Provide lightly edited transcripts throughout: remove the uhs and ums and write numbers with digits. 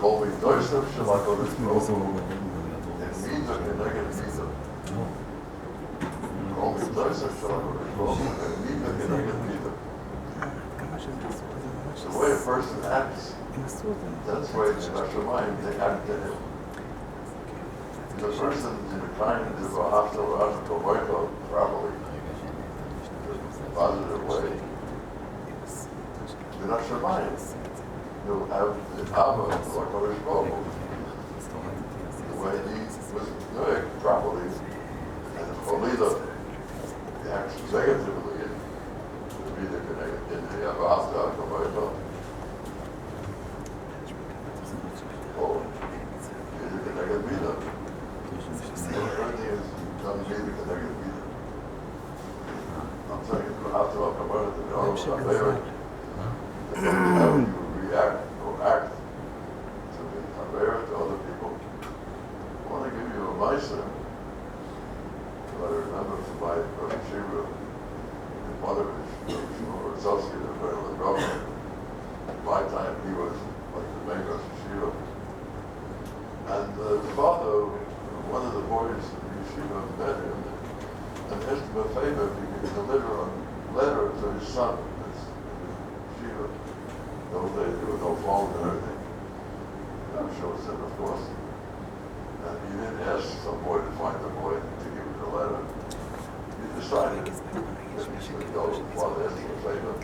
כל מידויסף של הקודש ברוך הוא, הם מידו כנגד מידו. כל מידויסף של הקודש ברוך הוא, הם מידו כנגד מידו. The way a person acts, that's the way in Yerushalayim they act to him. If a person is inclined to V'ahavta L'Ra'acha K'Voicha properly, in a positive way, in Yerushalayim, you'll have the Abba of HaKadosh Baruch Hu. The way he was doing properly, and the Cholila, he acts negatively in the V'ahavta K'Voicha. Oh, he's a connected Vida. Everything is done Vida connected Vida. I'm saying it's after I'll come out of the How you react or act to the Chaver, to other people. I want to give you a Maisa that I remember from my Yeshiva, one of his Ruzovsky, the Rabbi. At my time, he was like the main Rosh Yeshiva. And his father, one of the boys in the Yeshiva, met him and asked him a favor if he could deliver a letter to his son. Yeshiva. In those days, there was no phone and everything. I'm sure said, of course. And he didn't ask some boy to find the boy to give him the letter. He decided that he would go while asking a favor.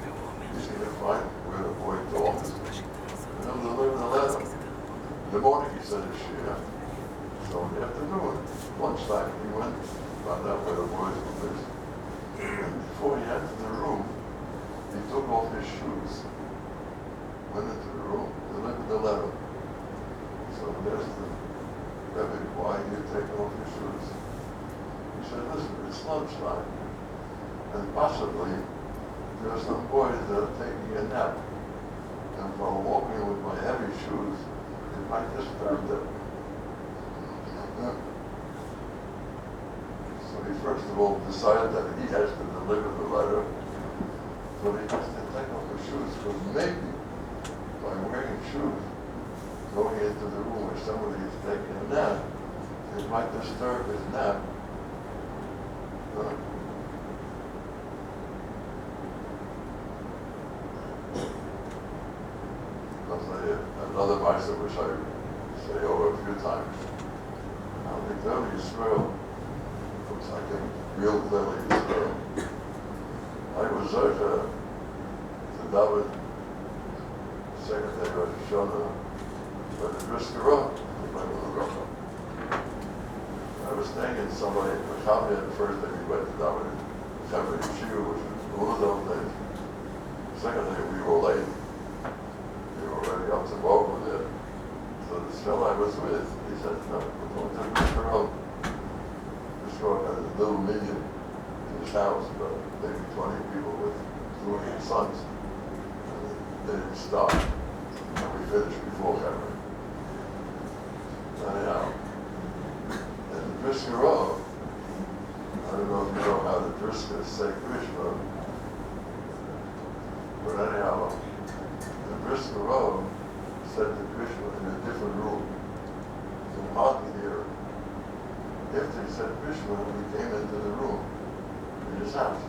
He's going to find where the boy talks. And he'll deliver the letter. In the morning he said his share. So in the afternoon, lunchtime, he went, found out where the boys were lived. And before he entered the room, he took off his shoes, went into the room, delivered the letter. So he asked the Rebbe, why are you taking off your shoes? He said, listen, it's lunchtime, and possibly there are some boys that are taking a nap, and while walking with my heavy shoes, it might disturb them. So he first of all decided that he has to deliver the letter, so he has to take off his shoes, because maybe by wearing shoes, going into the room where somebody is taking a nap, it might disturb his nap. Another Maisa which I say over a few times. Now the clearly Yisrael looks like a real clearly Yisrael. I was to David, second day of Shana, but the Briskara, I was staying in somebody in Mechavia the first day we went to David, Mechavia Yeshiva, which was one of those days. Second day we were late. Already up to Bob with it. So this fellow I was with, he said, no, we're going to Mr. Home. Mr. Home had a little minion in his house, but maybe 20 people with 2 sons. And they didn't stop. And we finished before Henry. Anyhow, in the Briskara, I don't know if you know how the Briskas say Krishna, but anyhow, Briskara said to Krishna in a different room. You can hardly hear it. After he said Krishna, we came into the room in his house.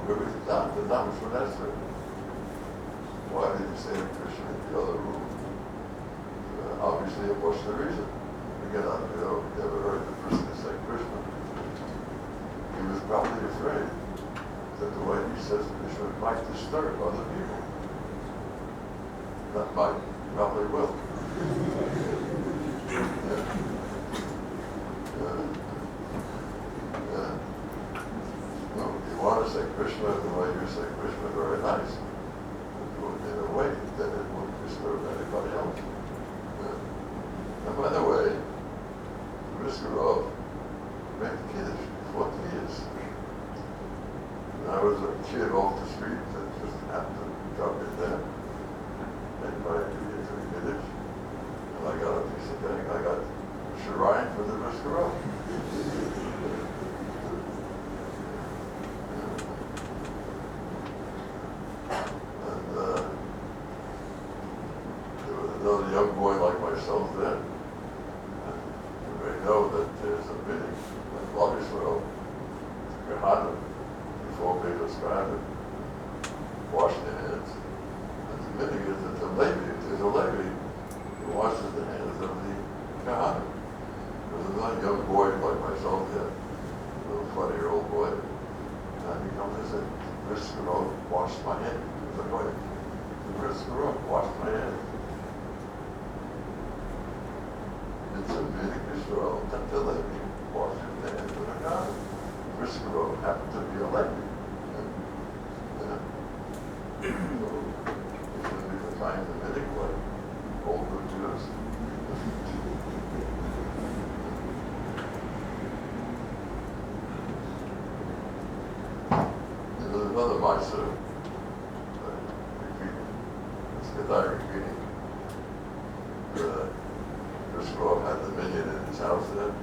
Where we done, the Dhamma Shvaneshwar. Why did he say Krishna in the other room? Obviously, what's the reason? Again, you never heard the Briska say Krishna. He was probably afraid that the way he says Krishna might disturb other people. That might, probably will. No, you want to say Krishna the way you say Krishna, very nice. In a way that it won't disturb anybody else. And by the way, Briskara made Kiddush 40 years. And I was a kid off the street that just happened to drop in there. Anybody could get to the Kiddush. And I got a piece of cake. I got Shirayim for the Briskara. And there was another young boy like my myself there. And you may know that there's a meaning in Klal Yisrael, Gehana, before Beis Gehana, wash their hands. And the meaning is that the Levi, there's a Levi who washes the hands of the Gehana. There's a young boy like myself there, a little 20-year-old boy, and he comes and said, Brisker, wash my hands. I said, wait, Brisker, wash my hands. It's a meaning Israel that the Levi washes the hands of the Gehana. Brisker happened to be a Levi. So, it should be defined the meaning like old good Jews. There's another Maisa, it's Kedai repeating. Brisker had the minion in his house there, and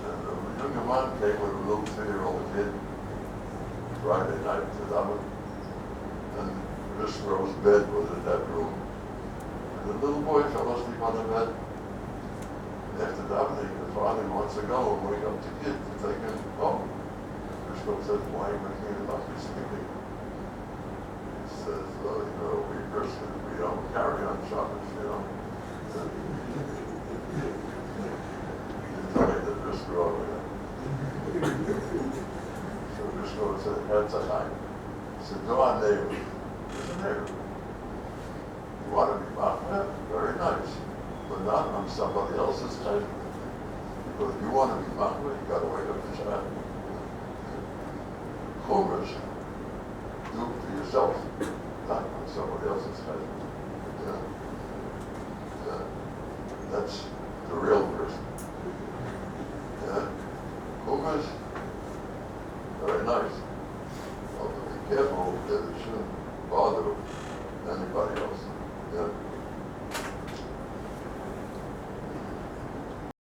a younger man came with a little 3-year-old kid Friday night to daven, and Brister's bed was in that room, and the little boy fell asleep on the bed. After davening, the father wants to go and wake up the kid to take him home. Brister says, why are you waking him up? He's sleeping. He says, well, you know, we Christians, we don't carry on Shabbos, you know. Tell me that Brister over there. So Brister said, that's a high. He said, go on, neighbor. There's a neighbor. You want to be Mahmoud? Very nice. But not on somebody else's time. Because if you want to be Mahmoud, you got to wake up to Shabbat. Chumras, do for yourself, not on somebody else's time. That's the real person. Chumras, very nice. Well, be careful that it shouldn't bother